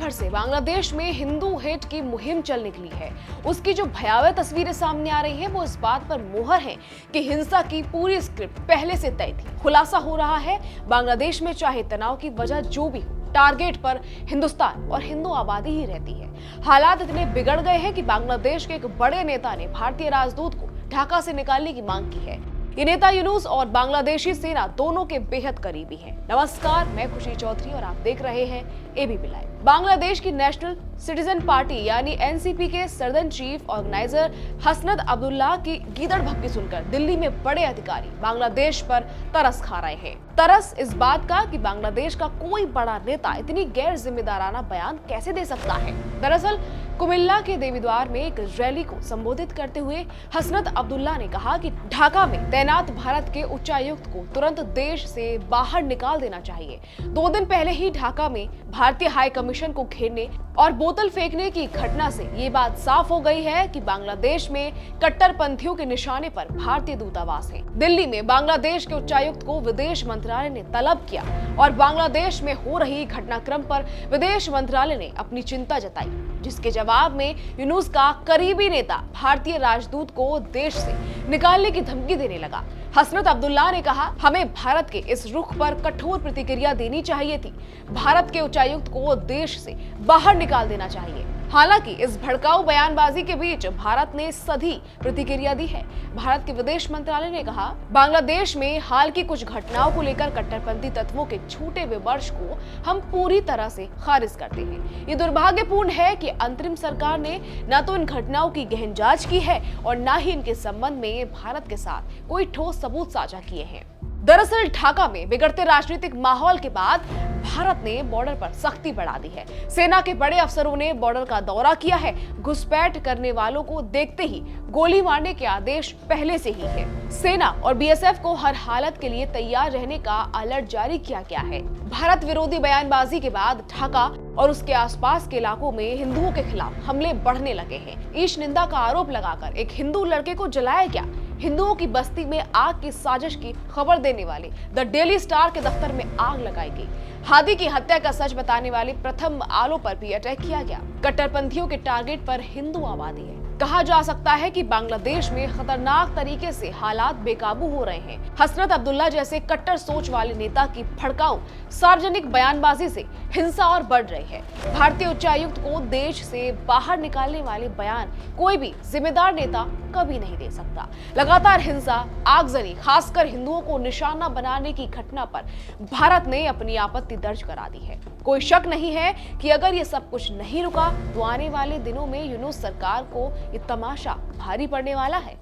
भर से बांग्लादेश में हिंदू हेट की मुहिम चल निकली है, उसकी जो भयावह तस्वीरें सामने आ रही हैं वो इस बात पर मोहर है कि हिंसा की पूरी स्क्रिप्ट पहले से तय थी। खुलासा हो रहा है बांग्लादेश में चाहे तनाव की वजह जो भी हो, टारगेट पर हिंदुस्तान और हिंदू आबादी ही रहती है। हालात इतने बिगड़ गए हैं कि बांग्लादेश के एक बड़े नेता ने भारतीय राजदूत को ढाका से निकालने की मांग की है। ये नेता यूनुस और बांग्लादेशी सेना दोनों के बेहद करीबी हैं। नमस्कार, मैं खुशी चौधरी और आप देख रहे हैं एबीपी लाइव। बांग्लादेश की नेशनल सिटीजन पार्टी यानी एनसीपी के southern chief organizer Hasnat Abdullah की गीदड़ भक्की सुनकर दिल्ली में बड़े अधिकारी बांग्लादेश पर तरस खा रहे हैं। तरस इस बात का कि बांग्लादेश का कोई बड़ा नेता इतनी गैर जिम्मेदाराना बयान कैसे दे सकता है। दरअसल कुमिल्ला के देवीद्वार में एक रैली को संबोधित करते हुए हसनत अब्दुल्ला ने कहा कि ढाका में तैनात भारत के उच्चायुक्त को तुरंत देश से बाहर निकाल देना चाहिए। 2 दिन पहले ही ढाका में भारतीय हाई कमीशन को घेरने और बोतल फेंकने की घटना से ये बात साफ हो गई है कि बांग्लादेश में कट्टरपंथियों के निशाने पर भारतीय दूतावास है। दिल्ली में बांग्लादेश के उच्चायुक्त को विदेश मंत्रालय ने तलब किया और बांग्लादेश में हो रही घटनाक्रम पर विदेश मंत्रालय ने अपनी चिंता जताई, जिसके जवाब में यूनुस का करीबी नेता भारतीय राजदूत को देश से निकालने की धमकी देने लगा। हसनत अब्दुल्ला ने कहा, हमें भारत के इस रुख पर कठोर प्रतिक्रिया देनी चाहिए थी। भारत के उच्चायुक्त को देश से बाहर निकाल देना चाहिए। हालांकि इस भड़काऊ बयानबाजी के बीच भारत ने सधी प्रतिक्रिया दी है। भारत के विदेश मंत्रालय ने कहा, बांग्लादेश में हाल की कुछ घटनाओं को लेकर कट्टरपंथी तत्वों के झूठे विमर्श को हम पूरी तरह से खारिज करते हैं। ये दुर्भाग्यपूर्ण है कि अंतरिम सरकार ने न तो इन घटनाओं की गहन जांच की है और न ही इनके संबंध में भारत के साथ कोई ठोस सबूत साझा किए हैं। दरअसल ढाका में बिगड़ते राजनीतिक माहौल के बाद भारत ने बॉर्डर पर सख्ती बढ़ा दी है। सेना के बड़े अफसरों ने बॉर्डर का दौरा किया है। घुसपैठ करने वालों को देखते ही गोली मारने के आदेश पहले से ही है। सेना और बीएसएफ को हर हालत के लिए तैयार रहने का अलर्ट जारी किया गया है। भारत विरोधी बयानबाजी के बाद ढाका और उसके आसपास के इलाकों में हिंदुओं के खिलाफ हमले बढ़ने लगे हैं। ईश निंदा का आरोप लगाकर एक हिंदू लड़के को जलाया गया। हिंदुओं की बस्ती में आग की साजिश की खबर देने वाले द डेली स्टार के दफ्तर में आग लगाई गई। हादी की हत्या का सच बताने वाले प्रथम आलो पर भी अटैक किया गया। कट्टरपंथियों के टारगेट पर हिंदू आबादी है। कहा जा सकता है कि बांग्लादेश में खतरनाक तरीके से हालात बेकाबू हो रहे हैं। हसनत अब्दुल्ला जैसे कट्टर सोच वाले नेता की भड़काऊ सार्वजनिक बयानबाजी से हिंसा और बढ़ रही है। भारतीय उच्चायुक्त को देश से बाहर निकालने वाले बयान कोई भी जिम्मेदार नेता कभी नहीं दे सकता। लगातार हिंसा, आगजनी, खासकर हिंदुओं को निशाना बनाने की घटना पर भारत ने अपनी आपत्ति दर्ज करा दी है। कोई शक नहीं है कि अगर ये सब कुछ नहीं रुका तो आने वाले दिनों में यूनुस सरकार को ये तमाशा भारी पड़ने वाला है।